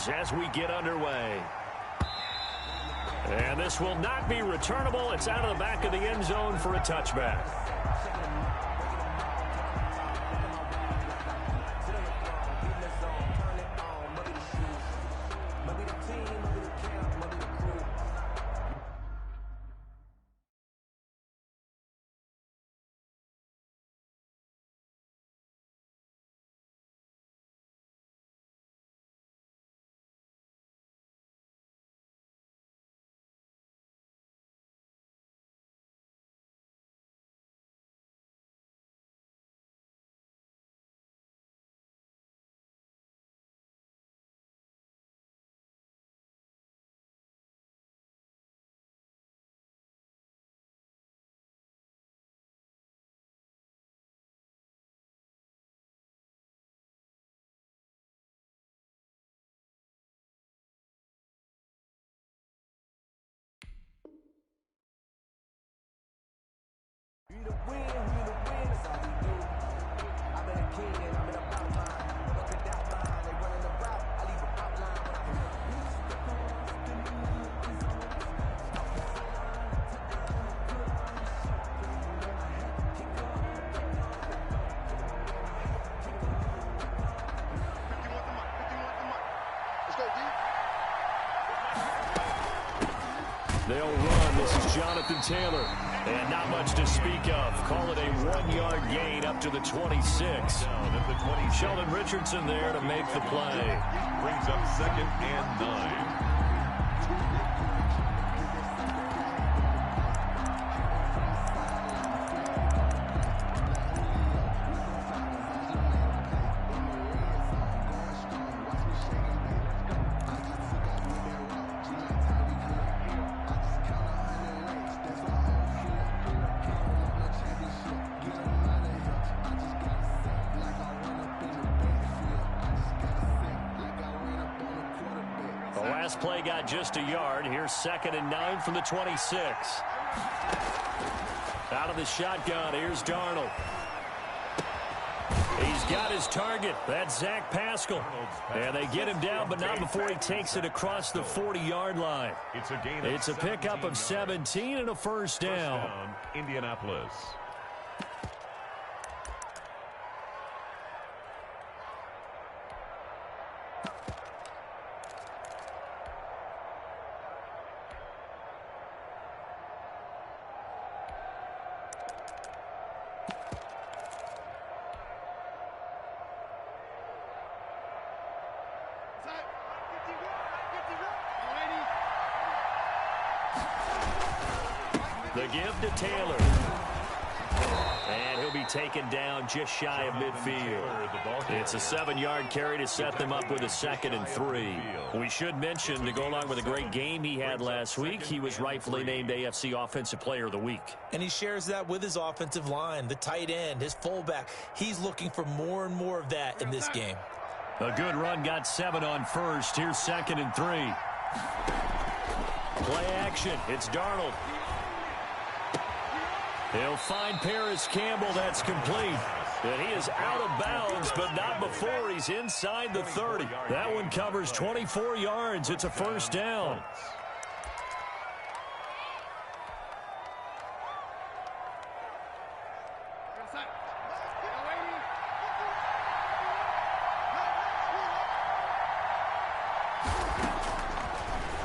downs as we get underway. And this will not be returnable. It's out of the back of the end zone for a touchback. They'll run. This is Jonathan Taylor. And not much to speak of. Call it a 1-yard gain up to the 26. Sheldon Richardson there to make the play. Brings up 2nd and 9. Last play got just a yard. Here's 2nd and 9 from the 26. Out of the shotgun, here's Darnold. He's got his target. That's Zach Pascal. And they get him down, but not before he takes it across the 40-yard line. It's a pickup of 17 and a first down. Indianapolis. The give to Taylor. And he'll be taken down just shy of midfield. It's a 7-yard carry to set them up with a 2nd and 3. We should mention, to go along with a great game he had last week, he was rightfully named AFC Offensive Player of the Week. And he shares that with his offensive line, the tight end, his fullback. He's looking for more and more of that in this game. A good run, got 7 on first. Here's 2nd and 3. Play action. It's Darnold. He'll find Paris Campbell. That's complete. And he is out of bounds, but not before he's inside the 30. That one covers 24 yards. It's a first down.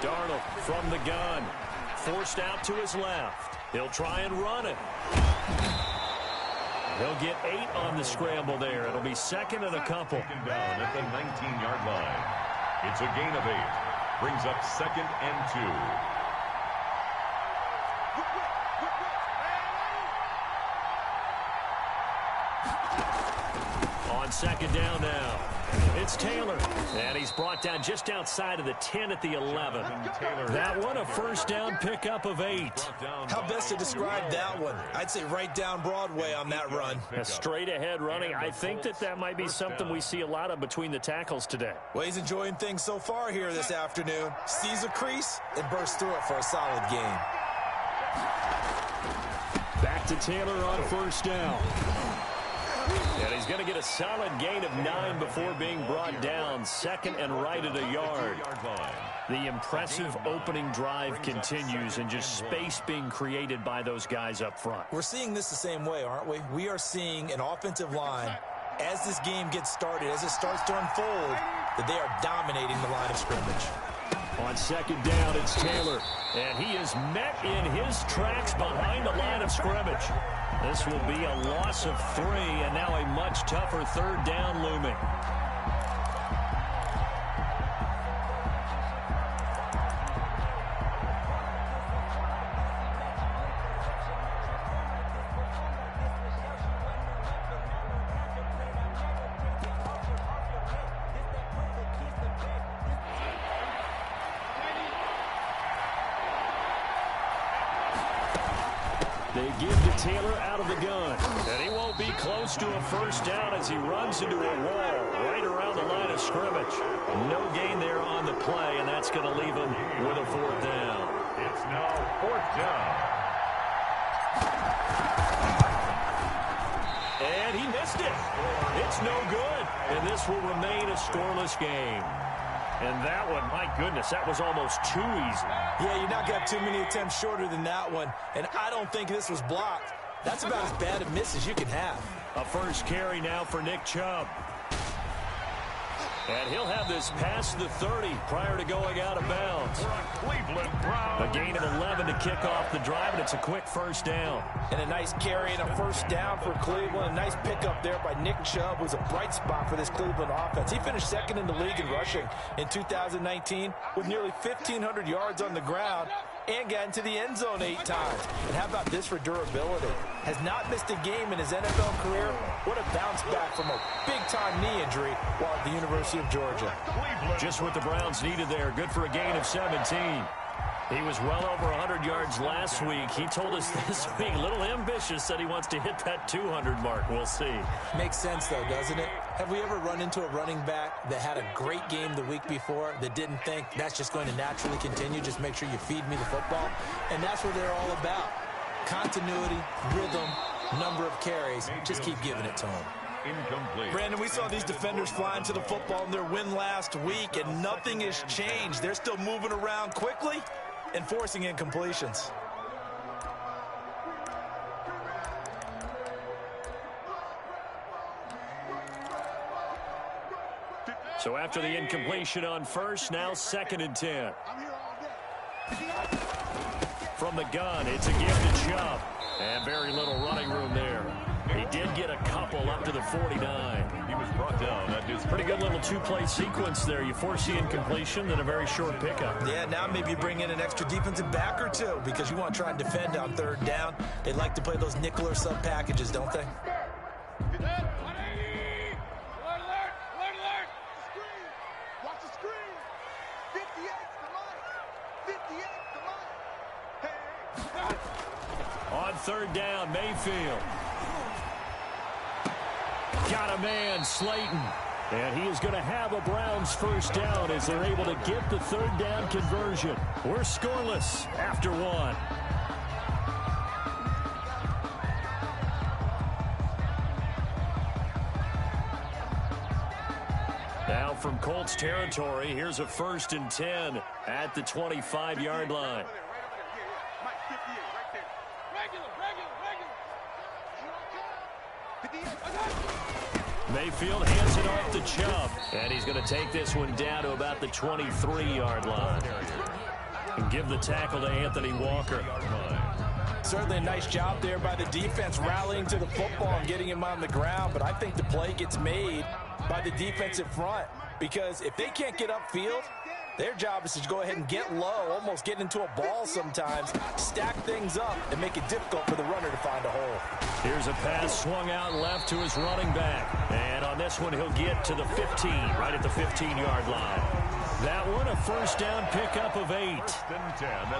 Darnold from the gun. Forced out to his left. He'll try and run it. He'll get 8 on the scramble there. It'll be 2nd and a couple. Down at the 19-yard line. It's a gain of 8. Brings up 2nd and 2. On 2nd down now. It's Taylor. And he's brought down just outside of the 10 at the 11. That one, a first down pickup of 8. How best to describe that one? I'd say right down Broadway on that run. A straight ahead running. I think that might be something we see a lot of between the tackles today. Well, he's enjoying things so far here this afternoon. Sees a crease and bursts through it for a solid gain. Back to Taylor on first down. And he's going to get a solid gain of 9 before being brought down. Second and right at a yard. The impressive opening drive continues, and just space being created by those guys up front. We're seeing this the same way, aren't we? We are seeing an offensive line, as this game gets started, as it starts to unfold, that they are dominating the line of scrimmage. On second down, it's Taylor, and he is met in his tracks behind the line of scrimmage. This will be a loss of 3, and now a much tougher third down looming. They give to Taylor out of the gun. And he won't be close to a first down as he runs into a wall right around the line of scrimmage. No gain there on the play, and that's going to leave him with a 4th down. It's now 4th down. And he missed it. It's no good. And this will remain a scoreless game. And that one, my goodness, that was almost too easy. Yeah, you're not going to have too many attempts shorter than that one. And I don't think this was blocked. That's about as bad a miss as you can have. A first carry now for Nick Chubb. And he'll have this past the 30 prior to going out of bounds. A gain of 11 to kick off the drive, and it's a quick first down. And a nice carry and a first down for Cleveland. A nice pickup there by Nick Chubb, who's a bright spot for this Cleveland offense. He finished second in the league in rushing in 2019 with nearly 1,500 yards on the ground and got into the end zone 8 times. And how about this for durability? Has not missed a game in his NFL career. What a bounce back from a big-time knee injury while at the University of Georgia. Just what the Browns needed there. Good for a gain of 17. He was well over 100 yards last week. He told us this week, a little ambitious, said he wants to hit that 200 mark. We'll see. Makes sense, though, doesn't it? Have we ever run into a running back that had a great game the week before that didn't think that's just going to naturally continue? Just make sure you feed me the football. And that's what they're all about. Continuity, rhythm, number of carries. Just keep giving it to them. Incomplete. Brandon, we saw these defenders flying to the football in their win last week, and nothing has changed. They're still moving around quickly and forcing incompletions. So after the incompletion on first, now 2nd and 10. From the gun, it's a give to Chubb. And very little running room there. He did get a couple up to the 49. He was brought down at his Pretty good little 2-play sequence there. You force the incompletion, then a very short pickup. Yeah, now maybe you bring in an extra defensive back or two because you want to try and defend on 3rd down. They like to play those nickel or sub packages, don't they? On 3rd down, Mayfield. Got a man, Slayton. And he is going to have a Browns first down as they're able to get the 3rd down conversion. We're scoreless after 1. Now from Colts territory, here's a 1st and 10 at the 25-yard line. Mayfield hands it off to Chubb. And he's going to take this one down to about the 23-yard line. And give the tackle to Anthony Walker. Certainly a nice job there by the defense rallying to the football and getting him on the ground. But I think the play gets made by the defensive front. Because if they can't get upfield, their job is to go ahead and get low, almost get into a ball sometimes, stack things up, and make it difficult for the runner to find a hole. Here's a pass swung out left to his running back. And on this one, he'll get to the 15, right at the 15-yard line. That one, a first down pickup of 8.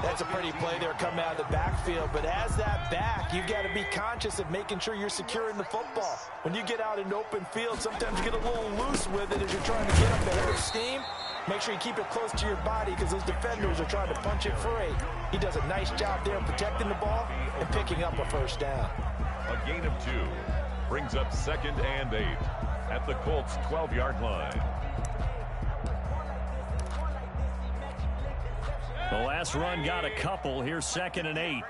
That's a pretty play there coming out of the backfield. But as that back, you've got to be conscious of making sure you're securing the football. When you get out in open field, sometimes you get a little loose with it as you're trying to get up the head of steam. Make sure you keep it close to your body because those defenders are trying to punch it free. He does a nice job there protecting the ball and picking up a first down. A gain of 2. Brings up 2nd and 8 at the Colts' 12-yard line. The last run got a couple. Here's 2nd and 8.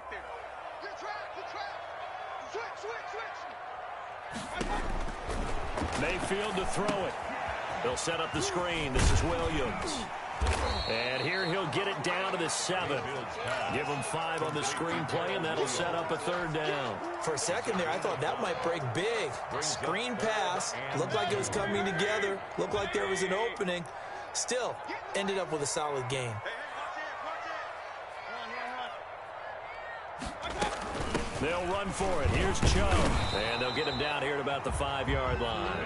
Mayfield to throw it. He'll set up the screen. This is Williams. And here he'll get it down to the 7. Give him 5 on the screenplay, and that'll set up a 3rd down. For a second there, I thought that might break big. Screen pass. Looked like it was coming together. Looked like there was an opening. Still, ended up with a solid game. They'll run for it. Here's Chubb. And they'll get him down here at about the 5-yard line.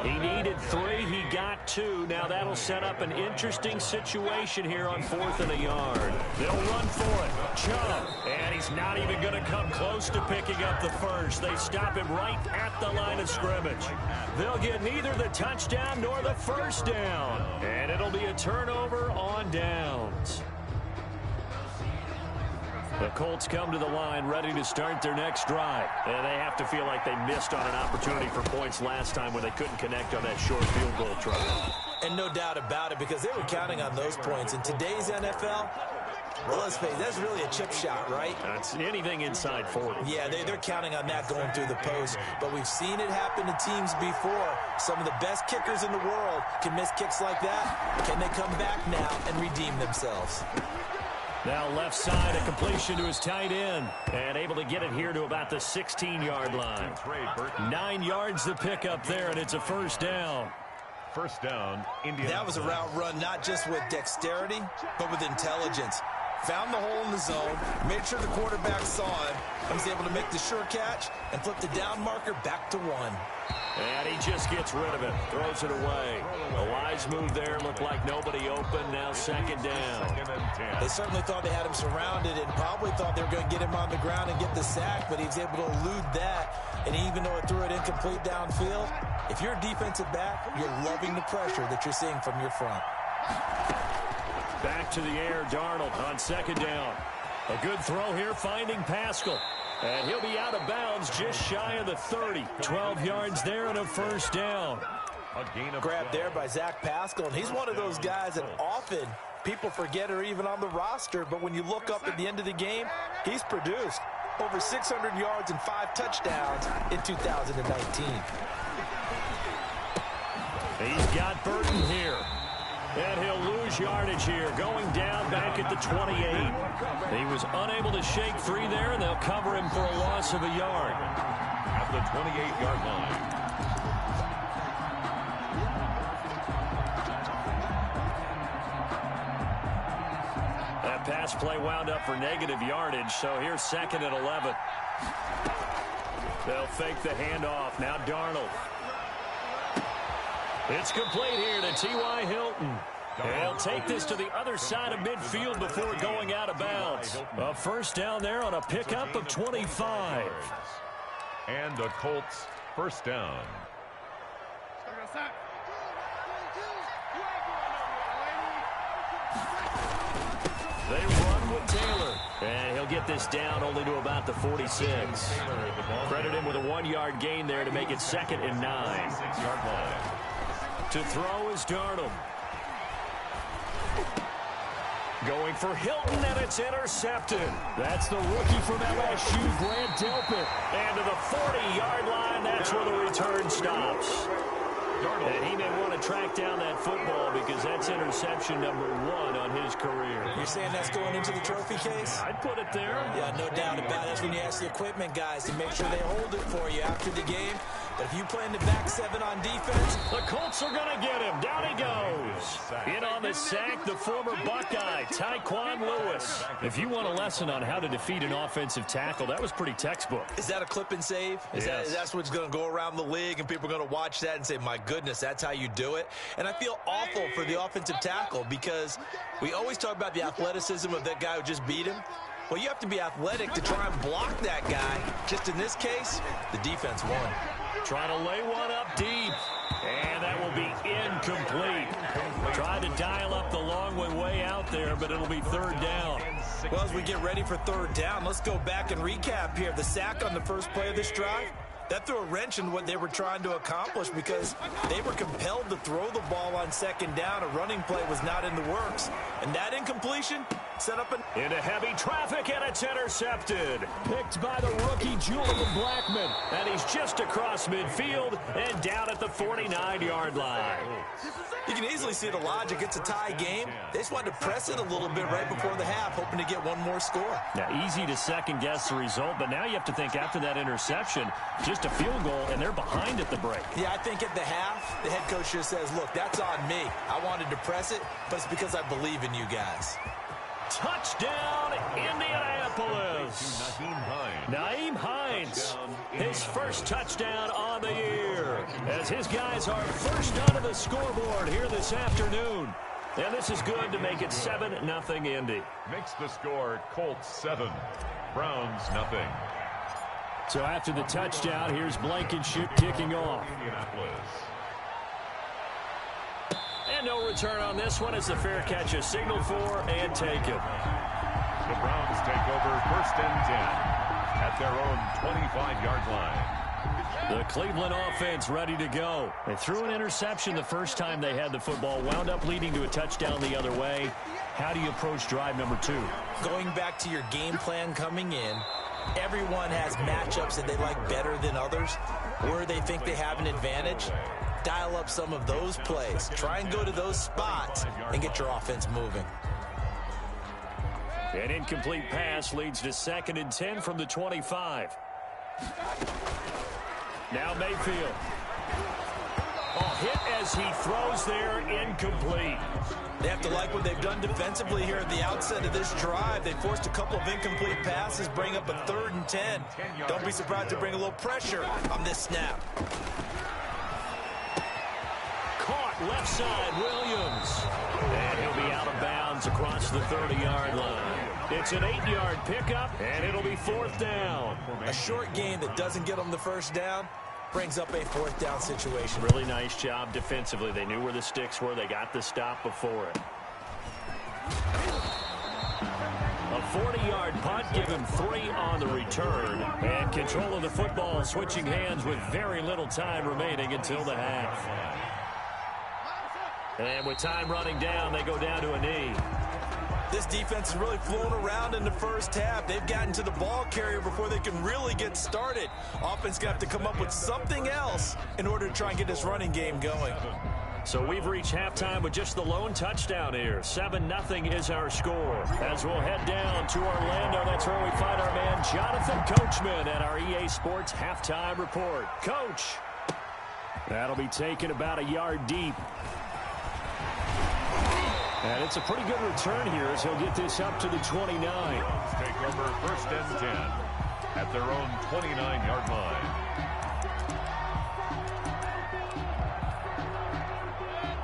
He needed 3. He got 2. Now that'll set up an interesting situation here on 4th and a yard. They'll run for it. Chubb. And he's not even going to come close to picking up the first. They stop him right at the line of scrimmage. They'll get neither the touchdown nor the first down. And it'll be a turnover on downs. The Colts come to the line ready to start their next drive. And they have to feel like they missed on an opportunity for points last time when they couldn't connect on that short field goal try. And no doubt about it, because they were counting on those points. In today's NFL, well, let's face it, that's really a chip shot, right? It's anything inside 40. Yeah, they're counting on that going through the post. But we've seen it happen to teams before. Some of the best kickers in the world can miss kicks like that. Can they come back now and redeem themselves? Now left side, a completion to his tight end. And able to get it here to about the 16-yard line. 9 yards to pick up there, and it's a 1st down. 1st down, Indiana. That was a route run not just with dexterity, but with intelligence. Found the hole in the zone, made sure the quarterback saw him, and was able to make the sure catch and flip the down marker back to 1. And he just gets rid of it, throws it away. A wise move there, looked like nobody open, now 2nd down. They certainly thought they had him surrounded and probably thought they were going to get him on the ground and get the sack, but he was able to elude that. And even though it threw it incomplete downfield, if you're a defensive back, you're loving the pressure that you're seeing from your front. Back to the air, Darnold on 2nd down. A good throw here, finding Pascal. And he'll be out of bounds just shy of the 30. 12 yards there and a 1st down. Grabbed there by Zach Pascal, and he's one of those guys that often people forget are even on the roster, but when you look up at the end of the game, he's produced over 600 yards and 5 touchdowns in 2019. He's got Burton here. And he'll lose yardage here, going down back at the 28. He was unable to shake free there, and they'll cover him for a loss of a yard. At the 28-yard line. That pass play wound up for negative yardage, so here's 2nd and 11. They'll fake the handoff. Now Darnold. It's complete here to T.Y. Hilton. He'll take this to the other side of midfield before going out of bounds. A 1st down there on a pickup of 25. And the Colts 1st down. They run with Taylor. And he'll get this down only to about the 46. Credit him with a 1-yard gain there to make it 2nd and 9. 6-yard line. To throw is Darnold. Going for Hilton, and it's intercepted. That's the rookie from LSU, Grant Delpit. And to the 40-yard line, that's where the return stops. And he may want to track down that football because that's interception number 1 on his career. You're saying that's going into the trophy case? I'd put it there. Yeah, no doubt about it. That's when you ask the equipment guys to make sure they hold it for you after the game. But if you play in the back 7 on defense, the Colts are going to get him. Down he goes. In on the sack, the former Buckeye, Tyquan Lewis. If you want a lesson on how to defeat an offensive tackle, that was pretty textbook. Is that a clip and save? That's what's going to go around the league, and people are going to watch that and say, my goodness, that's how you do it? And I feel awful for the offensive tackle because we always talk about the athleticism of that guy who just beat him. Well, you have to be athletic to try and block that guy. Just in this case, the defense won. Trying to lay one up deep. And that will be incomplete. Trying to dial up the long way out there, but it'll be 3rd down. Well, as we get ready for 3rd down, let's go back and recap here. The sack on the first play of this drive, That threw a wrench in what they were trying to accomplish because they were compelled to throw the ball on second down. A running play was not in the works. And that incompletion set up into heavy traffic, and it's intercepted. Picked by the rookie Julian Blackman. And he's just across midfield and down at the 49-yard line. You can easily see the logic. It's a tie game. They just wanted to press it a little bit right before the half, hoping to get one more score. Now, easy to second-guess the result, but now you have to think after that interception, just a field goal, and they're behind at the break. Yeah, I think at the half, the head coach just says, look, that's on me. I wanted to press it, but it's because I believe in you guys. Touchdown, Indianapolis. Nyheim Hines, his first touchdown on the year, as his guys are first onto the scoreboard here this afternoon. And this is good to make it 7-0 Indy. Makes the score Colts 7, Browns 0. So after the touchdown, here's Blankenship kicking off. Indianapolis. And no return on this one as the fair catch is signaled for and taken. The Browns take over 1st and 10 at their own 25-yard line. The Cleveland offense ready to go. They threw an interception the first time they had the football, wound up leading to a touchdown the other way. How do you approach drive number 2? Going back to your game plan coming in, everyone has matchups that they like better than others, where they think they have an advantage. Dial up some of those plays. Try and go to those spots and get your offense moving. An incomplete pass leads to 2nd and 10 from the 25. Now Mayfield. Hit as he throws there, incomplete. They have to like what they've done defensively here at the outset of this drive. They forced a couple of incomplete passes, bring up a 3rd and 10. Don't be surprised to bring a little pressure on this snap. Caught left side, Williams. And he'll be out of bounds across the 30-yard line. It's an 8-yard pickup, and it'll be 4th down. A short gain that doesn't get them the first down brings up a 4th down situation. Really nice job defensively. They knew where the sticks were. They got the stop before it. A 40-yard punt, give him 3 on the return. And control of the football switching hands with very little time remaining until the half. And with time running down, they go down to a knee. This defense is really flown around in the first half. They've gotten to the ball carrier before they can really get started. Offense going to have to come up with something else in order to try and get this running game going. So we've reached halftime with just the lone touchdown here. 7-0 is our score. As we'll head down to Orlando, that's where we find our man Jonathan Coachman at our EA Sports Halftime Report. Coach. That'll be taken about a yard deep. And it's a pretty good return here as he'll get this up to the 29. Take over 1st and 10 at their own 29-yard line.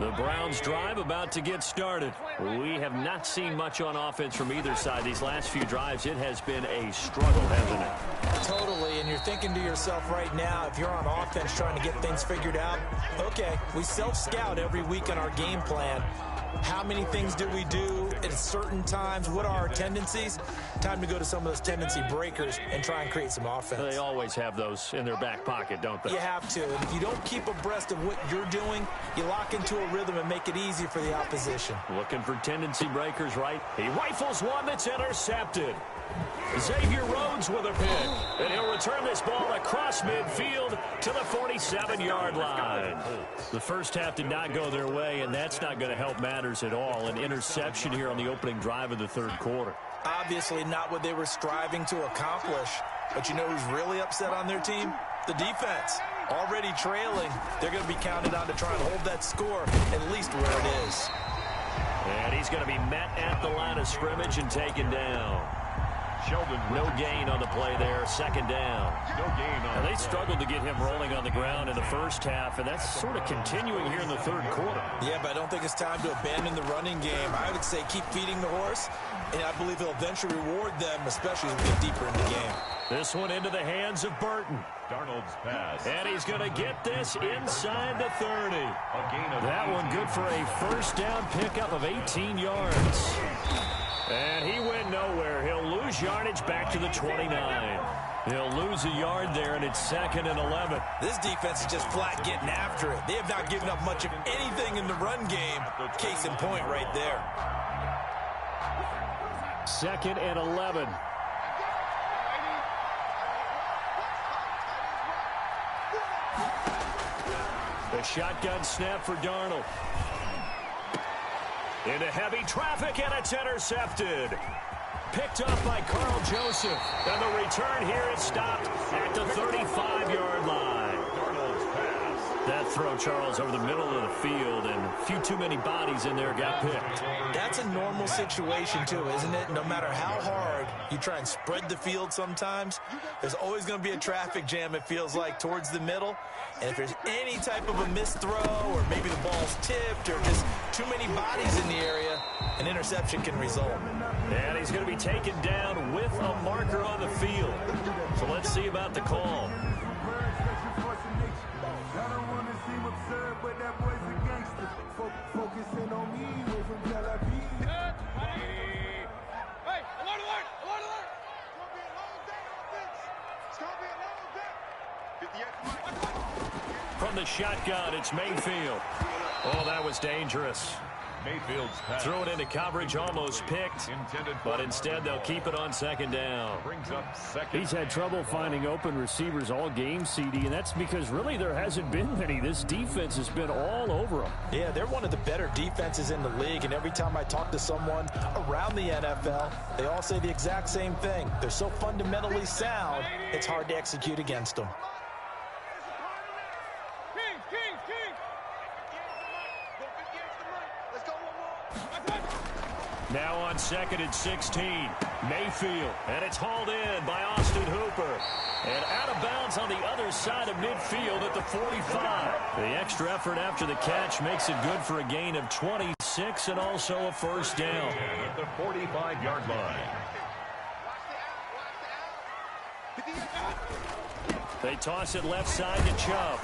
The Browns drive about to get started. We have not seen much on offense from either side. These last few drives, it has been a struggle, hasn't it? Totally, and you're thinking to yourself right now, if you're on offense trying to get things figured out, okay, we self-scout every week on our game plan. How many things do we do at certain times? What are our tendencies? Time to go to some of those tendency breakers and try and create some offense. They always have those in their back pocket, don't they? You have to. And if you don't keep abreast of what you're doing, you lock into a rhythm and make it easy for the opposition. Looking for tendency breakers, right? He rifles one that's intercepted. Xavier Rhodes with a pick. And he'll return this ball across midfield to the 47-yard line. The first half did not go their way, and that's not going to help matters at all. An interception here on the opening drive of the 3rd quarter. Obviously not what they were striving to accomplish. But you know who's really upset on their team? The defense. Already trailing. They're going to be counted on to try and hold that score at least where it is. And he's going to be met at the line of scrimmage and taken down. No gain on the play there. 2nd down. No gain on They struggled to get him rolling on the ground in the first half, and that's sort of continuing here in the 3rd quarter. Yeah, but I don't think it's time to abandon the running game. I would say keep feeding the horse, and I believe he'll eventually reward them, especially as we get deeper in the game. This one into the hands of Burton. Darnold's pass. And he's going to get this inside the 30. That one good for a 1st down pickup of 18 yards. And he went nowhere. He'll lose yardage back to the 29. He'll lose a yard there, and it's 2nd and 11. This defense is just flat getting after it. They have not given up much of anything in the run game. Case in point right there. 2nd and 11. The shotgun snap for Darnold. Into heavy traffic, and it's intercepted. Picked up by Carl Joseph. And the return here is stopped at the 35-yard line. Darnold's pass. That throw, Charles, over the middle of the field, and a few too many bodies in there got picked. That's a normal situation, too, isn't it? No matter how hard you try and spread the field sometimes, there's always going to be a traffic jam, it feels like, towards the middle. And if there's any type of a missed throw, or maybe the ball's tipped, or just too many bodies in the area, an interception can result. And he's going to be taken down with a marker on the field. So let's see about the call. From the shotgun, it's Mayfield. Oh, that was dangerous. Mayfield's pass. Threw it into coverage, almost picked, but instead they'll keep it on 2nd down. Brings up 2nd. He's had trouble finding open receivers all game, CD, and that's because really there hasn't been many. This defense has been all over them. Yeah, they're one of the better defenses in the league, and every time I talk to someone around the NFL, they all say the exact same thing. They're so fundamentally sound, it's hard to execute against them. Now on 2nd and 16, Mayfield, and it's hauled in by Austin Hooper. And out of bounds on the other side of midfield at the 45. The extra effort after the catch makes it good for a gain of 26 and also a first down. And at the 45-yard line. They toss it left side to Chubb.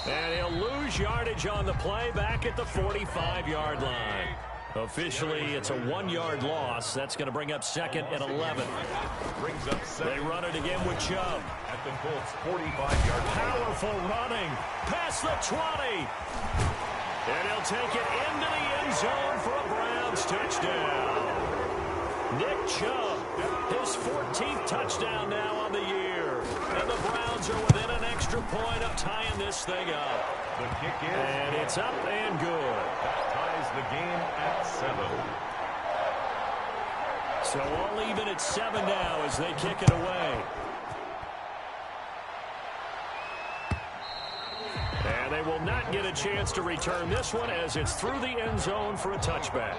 And he'll lose yardage on the play back at the 45-yard line. Officially, it's a 1-yard loss. That's going to bring up 2nd and 11. Brings up 2nd. They run it again with Chubb. At the Colts' 45-yard line. Powerful running. Past the 20. And he'll take it into the end zone for a Browns touchdown. Nick Chubb, his 14th touchdown now on the year. And the Browns are within an extra point of tying this thing up. The kick is. And it's up and good. That ties the game at 7. So all even at 7 now as they kick it away. And they will not get a chance to return this one as it's through the end zone for a touchback.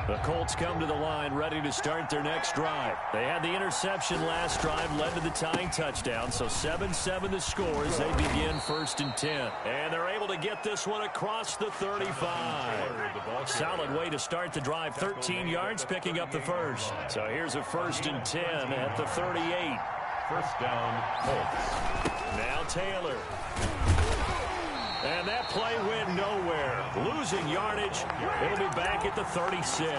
The Colts come to the line ready to start their next drive. They had the interception last drive, led to the tying touchdown, so 7-7 the score as they begin 1st and 10. And they're able to get this one across the 35. Solid way to start the drive, 13 yards, picking up the first. So here's a 1st and 10 at the 38. First down, Colts. Now Taylor. And that play went nowhere. Losing yardage. It'll be back at the 36.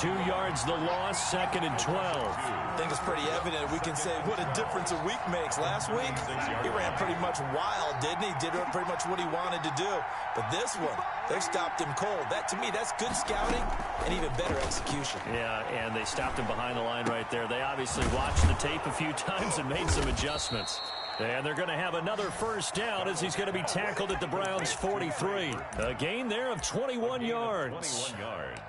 2 yards the loss, 2nd and 12. I think it's pretty evident. We can say what a difference a week makes. Last week, he ran pretty much wild, didn't he? Did pretty much what he wanted to do. But this one, they stopped him cold. That, to me, that's good scouting and even better execution. Yeah, and they stopped him behind the line right there. They obviously watched the tape a few times and made some adjustments. And they're going to have another first down as he's going to be tackled at the Browns' 43. A gain there of 21 yards. 21 yards.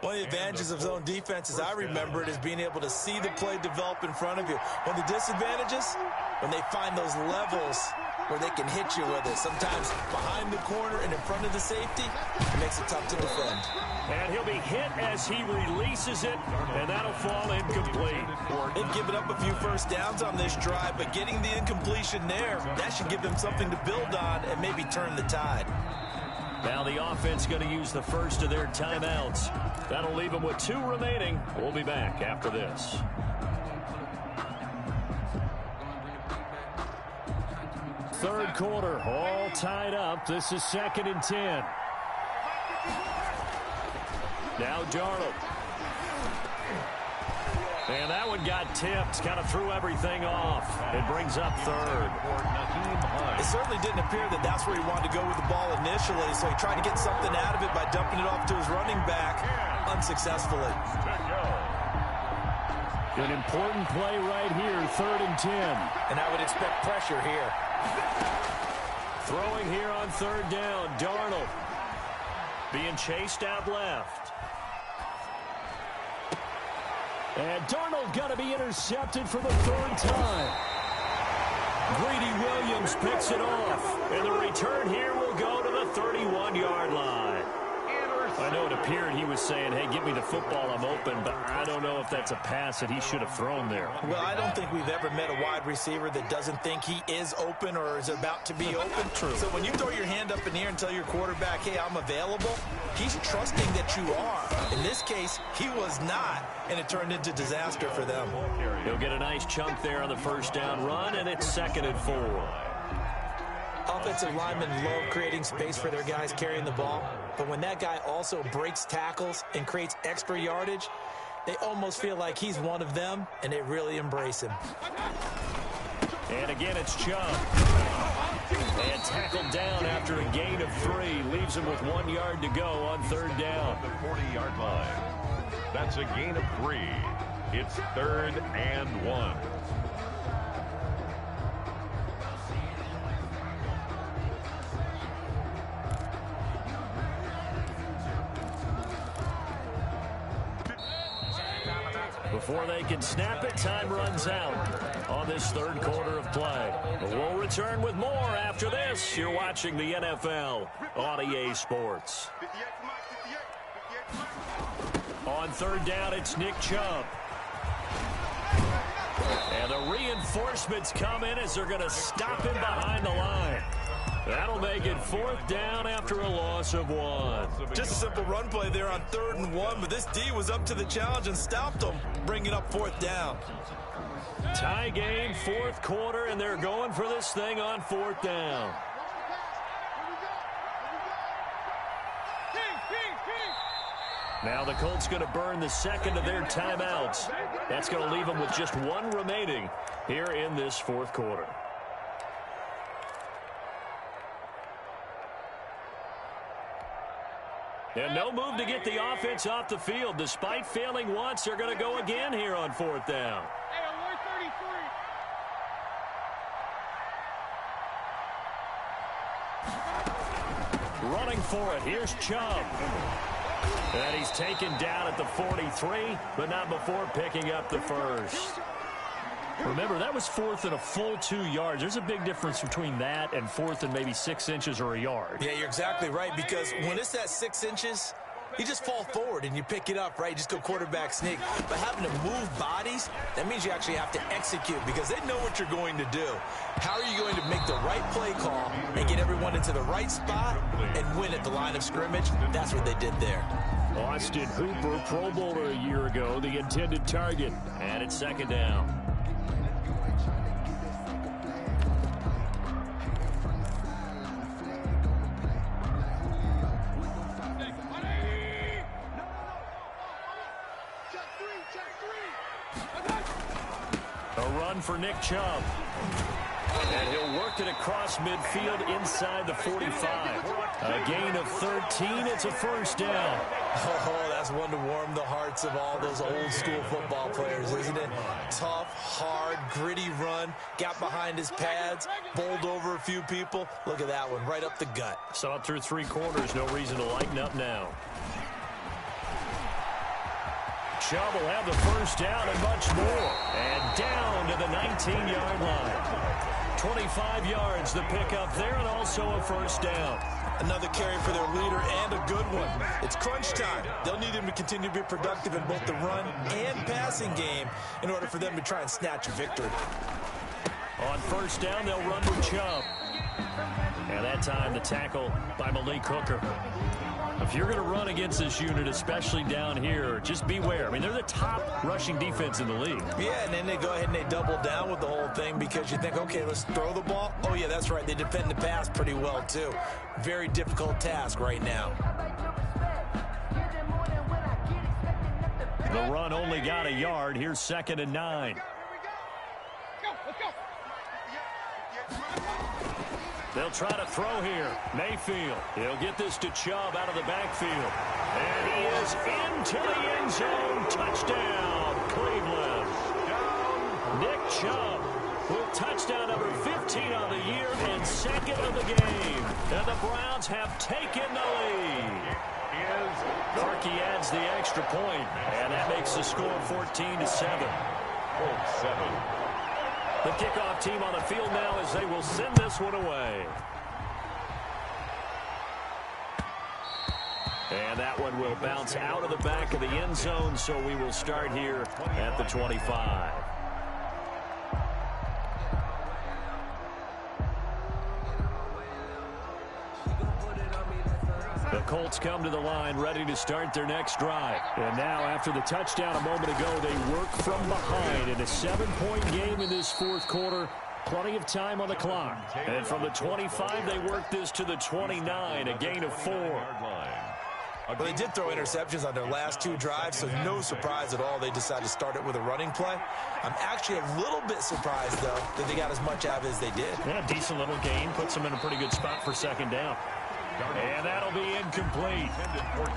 One of the advantages of zone defense, as I remember it, is being able to see the play develop in front of you. One of the disadvantages, when they find those levels where they can hit you with it. Sometimes behind the corner and in front of the safety, it makes it tough to defend. And he'll be hit as he releases it, and that'll fall incomplete. They've given up a few first downs on this drive, but getting the incompletion there, that should give them something to build on and maybe turn the tide. Now the offense going to use the first of their timeouts. That'll leave them with 2 remaining. We'll be back after this. Third quarter, all tied up. This is 2nd and 10. Now Darnold. And that one got tipped, kind of threw everything off. It brings up third. It certainly didn't appear that that's where he wanted to go with the ball initially, so he tried to get something out of it by dumping it off to his running back unsuccessfully. An important play right here, 3rd and 10. And I would expect pressure here. Throwing here on 3rd down, Darnold being chased out left. And Darnold got to be intercepted for the 3rd time. Greedy Williams picks it off. And the return here will go to the 31-yard line. I know it appeared he was saying, hey, give me the football, I'm open, but I don't know if that's a pass that he should have thrown there. Well, I don't think we've ever met a wide receiver that doesn't think he is open or is about to be open. True. So when you throw your hand up in the air and tell your quarterback, hey, I'm available, he's trusting that you are. In this case, he was not, and it turned into disaster for them. He'll get a nice chunk there on the 1st down run, and it's 2nd and 4. Offensive linemen love creating space for their guys carrying the ball, but when that guy also breaks tackles and creates extra yardage, they almost feel like he's one of them, and they really embrace him. And again, it's Chubb. And tackled down after a gain of 3. Leaves him with 1 yard to go on 3rd down. The 40-yard line. That's a gain of 3. It's 3rd and 1. Before they can snap it, time runs out on this 3rd quarter of play. But we'll return with more after this. You're watching the NFL on EA Sports. On 3rd down, it's Nick Chubb. And the reinforcements come in as they're going to stop him behind the line. That'll make it 4th down after a loss of 1. Just a simple run play there on 3rd and 1, but this D was up to the challenge and stopped them, bringing up 4th down. Tie game, 4th quarter, and they're going for this thing on 4th down. Now the Colts going to burn the 2nd of their timeouts. That's going to leave them with just 1 remaining here in this 4th quarter. And no move to get the offense off the field. Despite failing once, they're going to go again here on 4th down. Hey, alert 33. Running for it. Here's Chubb. And he's taken down at the 43, but not before picking up the 1st. Remember, that was 4th and a full 2 yards. There's a big difference between that and 4th and maybe 6 inches or a yard. Yeah, you're exactly right, because when it's that 6 inches, you just fall forward and you pick it up, right? You just go quarterback sneak. But having to move bodies, that means you actually have to execute because they know what you're going to do. How are you going to make the right play call and get everyone into the right spot and win at the line of scrimmage? That's what they did there. Austin Hooper, Pro Bowler a year ago, the intended target. And it's 2nd down. For Nick Chubb. And he'll work it across midfield inside the 45. A gain of 13. It's a 1st down. Oh, that's one to warm the hearts of all those old school football players, isn't it? Tough, hard, gritty run. Got behind his pads, bowled over a few people. Look at that one, right up the gut. Saw it through 3 quarters. No reason to lighten up now. Chubb will have the 1st down and much more. And down to the 19-yard line. 25 yards the pickup there, and also a 1st down. Another carry for their leader and a good one. It's crunch time. They'll need him to continue to be productive in both the run and passing game in order for them to try and snatch a victory. On 1st down, they'll run with Chubb. And that time the tackle by Malik Hooker. If you're going to run against this unit, especially down here, just beware. I mean, they're the top rushing defense in the league. Yeah, and then they go ahead and they double down with the whole thing because you think, okay, let's throw the ball. Oh, yeah, that's right. They defend the pass pretty well, too. Very difficult task right now. The run only got a yard. Here's 2nd and 9. They'll try to throw here. Mayfield. He'll get this to Chubb out of the backfield. And he is into the end zone. Touchdown, Cleveland. Nick Chubb with touchdown number 15 on the year and 2nd of the game. And the Browns have taken the lead. Markey adds the extra point, and that makes the score 14-7. 4-7. The kickoff team on the field now as they will send this one away. And that one will bounce out of the back of the end zone, so we will start here at the 25. The Colts come to the line ready to start their next drive. And now after the touchdown a moment ago, they work from behind in a 7-point game in this 4th quarter. Plenty of time on the clock. And from the 25, they work this to the 29, a gain of 4. Well, they did throw interceptions on their last 2 drives, so no surprise at all they decided to start it with a running play. I'm actually a little bit surprised, though, that they got as much out of it as they did. Yeah, decent little gain. Puts them in a pretty good spot for 2nd down. And that'll be incomplete.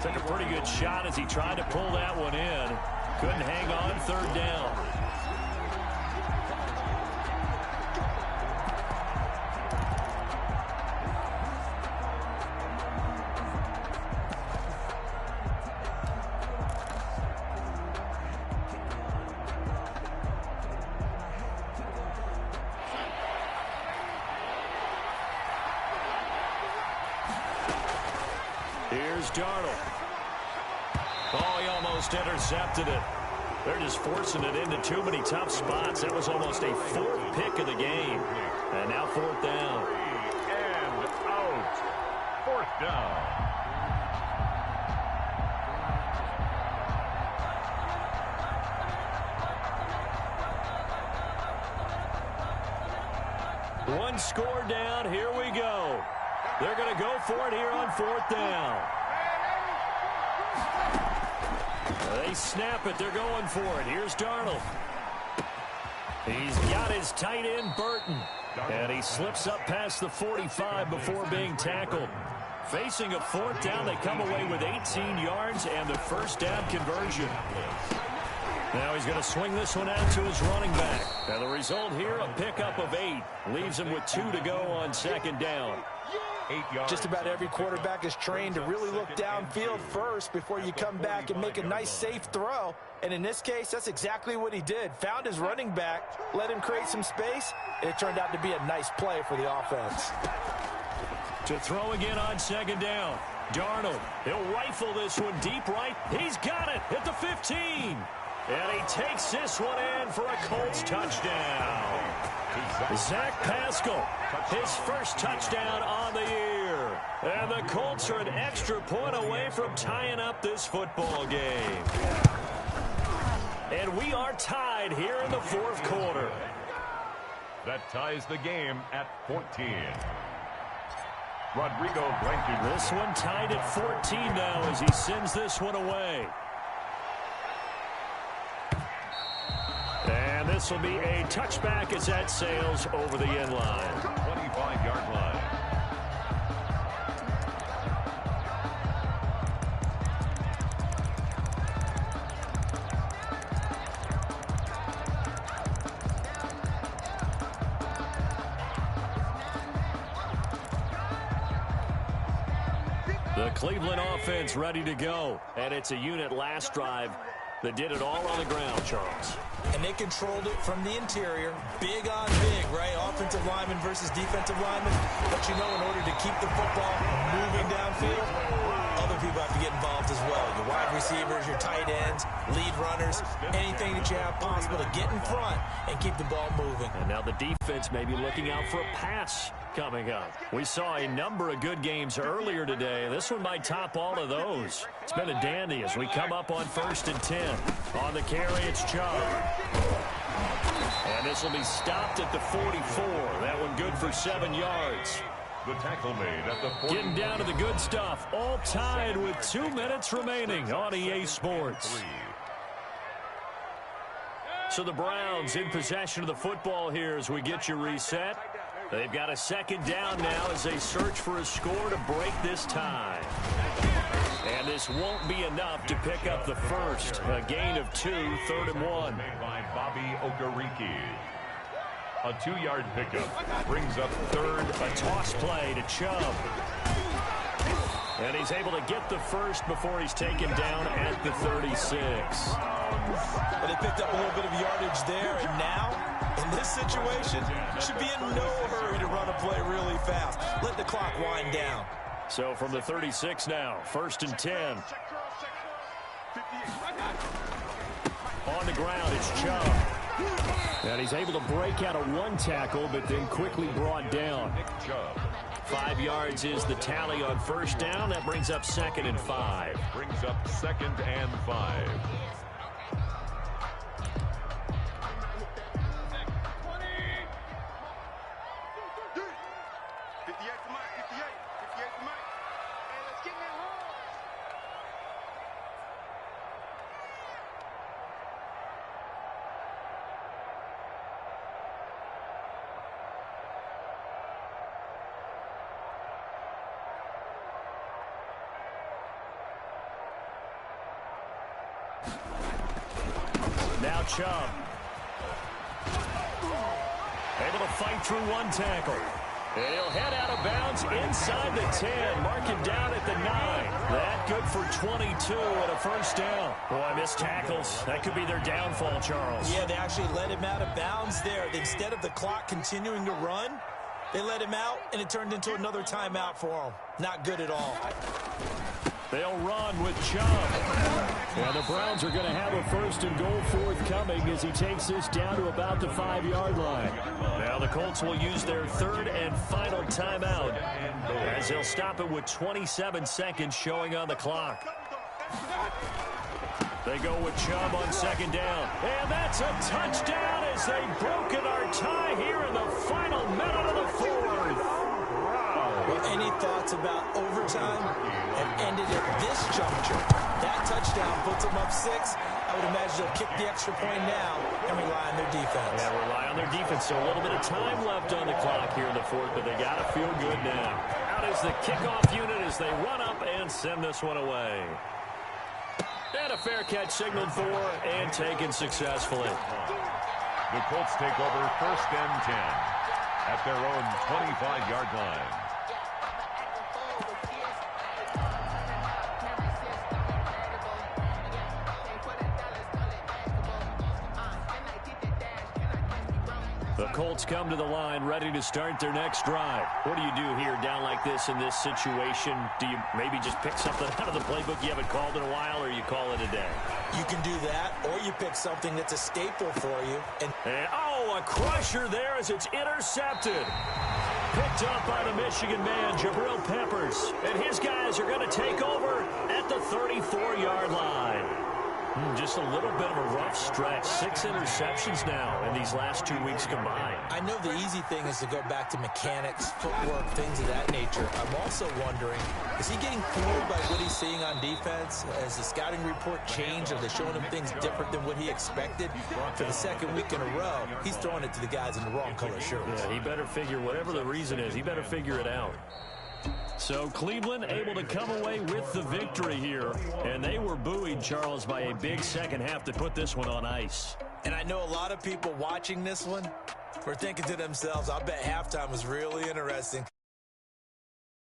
Took a pretty good shot as he tried to pull that one in. Couldn't hang on 3rd down. Here's Darnold. Oh, he almost intercepted it. They're just forcing it into too many tough spots. That was almost a 4th pick of the game. And now 4th down. And out. 4th down. One score down. Here we go. They're going to go for it here on 4th down. They snap it. They're going for it. Here's Darnold. He's got his tight end, Burton. And he slips up past the 45 before being tackled. Facing a 4th down, they come away with 18 yards and the 1st down conversion. Now he's going to swing this one out to his running back. And the result here, a pickup of 8. Leaves him with 2 to go on 2nd down. 8 yards. Just about every quarterback is trained to really look downfield first before you come back and make a nice, safe throw. And in this case, that's exactly what he did. Found his running back, let him create some space, and it turned out to be a nice play for the offense. To throw again on 2nd down. Darnold, he'll rifle this one deep right. He's got it at the 15. And he takes this one in for a Colts touchdown. Zach Pascal, his first touchdown on the year. And the Colts are an extra point away from tying up this football game. And we are tied here in the 4th quarter. That ties the game at 14. Rodrigo Blankenship. This one tied at 14 now as he sends this one away. And this will be a touchback as that sails over the end line. 25-yard line. The Cleveland offense ready to go. And it's a unit last drive that did it all on the ground, Charles. And they controlled it from the interior. Big on big, right? Offensive lineman versus defensive lineman. But you know, in order to keep the football moving downfield, other people have to get involved as well. Your wide receivers, your tight ends, lead runners, anything that you have possible to get in front and keep the ball moving. And now the defense may be looking out for a pass coming up. We saw a number of good games earlier today. This one might top all of those. It's been a dandy as we come up on 1st and 10. On the carry, it's Chubb. And this will be stopped at the 44. That one good for 7 yards. The tackle made at the 40. Getting down to the good stuff. All tied with 2 minutes remaining on EA Sports. So the Browns in possession of the football here as we get you reset. They've got a second down now as they search for a score to break this tie. And this won't be enough to pick up the first. A gain of 2, 3rd and 1. Made by Bobby Okereke. A 2-yard pickup brings up 3rd. A toss play to Chubb. And he's able to get the first before he's taken down at the 36. But they picked up a little bit of yardage there, and now, in this situation, should be in no hurry to run a play really fast. Let the clock wind down. So from the 36 now, 1st and 10. On the ground, it's Chubb. And he's able to break out of 1 tackle, but then quickly brought down. 5 yards is the tally on 1st down. That brings up 2nd and 5. Brings up 2nd and 5. Now Chubb. Able to fight through 1 tackle. And he'll head out of bounds inside the 10. Mark him down at the 9. That good for 22 and a 1st down. Boy, missed tackles. That could be their downfall, Charles. Yeah, they actually let him out of bounds there. Instead of the clock continuing to run, they let him out, and it turned into another timeout for him. Not good at all. They'll run with Chubb. And the Browns are going to have a 1st and goal forthcoming as he takes this down to about the 5-yard line. Now the Colts will use their 3rd and final timeout as they'll stop it with 27 seconds showing on the clock. They go with Chubb on 2nd down. And that's a touchdown as they've broken our tie here in the final minute of the 4th. Well, any thoughts about overtime have ended at this juncture. That touchdown puts them up 6. I would imagine they'll kick the extra point now and rely on their defense. Yeah, rely on their defense. So a little bit of time left on the clock here in the 4th, but they got to feel good now. Out is the kickoff unit as they run up and send this one away. And a fair catch signaled for and taken successfully. The Colts take over 1st and 10 at their own 25-yard line. The Colts come to the line ready to start their next drive. What do you do here down like this in this situation? Do you maybe just pick something out of the playbook you haven't called in a while, or you call it a day? You can do that, or you pick something that's a staple for you. And oh, a crusher there as it's intercepted. Picked up by the Michigan man, Jabril Peppers. And his guys are going to take over at the 34-yard line. Just a little bit of a rough stretch. 6 interceptions now in these last 2 weeks combined. I know the easy thing is to go back to mechanics, footwork, things of that nature. I'm also wondering, is he getting fooled by what he's seeing on defense? Has the scouting report changed? Are they showing him things different than what he expected? For the 2nd week in a row, he's throwing it to the guys in the wrong color shirts. Yeah, he better figure, whatever the reason is, he better figure it out. So Cleveland able to come away with the victory here. And they were buoyed, Charles, by a big second half to put this one on ice. And I know a lot of people watching this one were thinking to themselves, I bet halftime was really interesting.